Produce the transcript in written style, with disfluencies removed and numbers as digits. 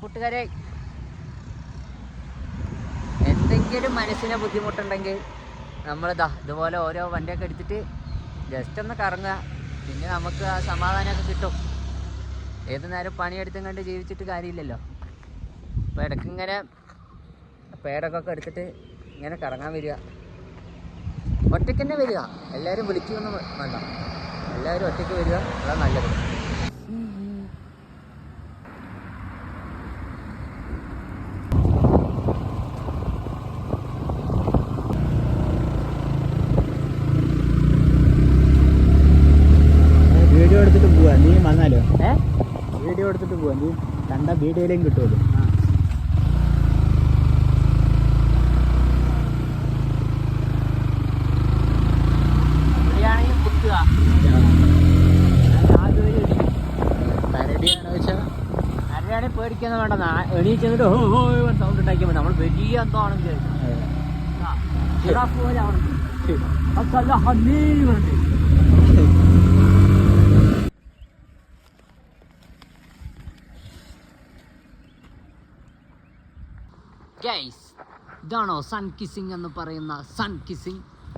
കൂട്ടുകാരെ, എന്തെങ്കിലും മനസ്സിന് ബുദ്ധിമുട്ടുണ്ടെങ്കിൽ നമ്മളിതാ ഇതുപോലെ ഓരോ വണ്ടിയൊക്കെ എടുത്തിട്ട് ജസ്റ്റ് ഒന്ന് കറങ്ങുക. പിന്നെ നമുക്ക് ആ സമാധാനമൊക്കെ കിട്ടും. ഏത് നേരം പണിയെടുത്തും കണ്ട് ജീവിച്ചിട്ട് കാര്യമില്ലല്ലോ. അപ്പോൾ ഇടയ്ക്ക് ഇങ്ങനെ പേടൊക്കെ എടുത്തിട്ട് ഇങ്ങനെ കറങ്ങാൻ വരിക. ഒറ്റയ്ക്ക് തന്നെ വരിക, എല്ലാവരും വിളിക്കൊന്നും വേണ്ട, എല്ലാവരും ഒറ്റയ്ക്ക് വരിക, അതാണ് നല്ലത്. വീഡിയോ എടുത്തിട്ട് പോവാ, നീ വന്നാലോ? വീഡിയോ എടുത്തിട്ട് പോവാ, നീ കണ്ട വീഡിയോയിലേയും കിട്ടുമല്ലോ. ആരുടെയാണെങ്കിൽ പേടിക്കൊന്നും വേണ്ട, എണീറ്റ് എന്നിട്ട് സൗണ്ട് ഉണ്ടാക്കിയാൽ മതി. നമ്മൾ വലിയ എന്തോ ആണെങ്കിൽ ഗൈസ്, ഇതാണോ സൺ കിസ്സിങ് എന്ന് പറയുന്ന സൺ കിസ്സിങ്?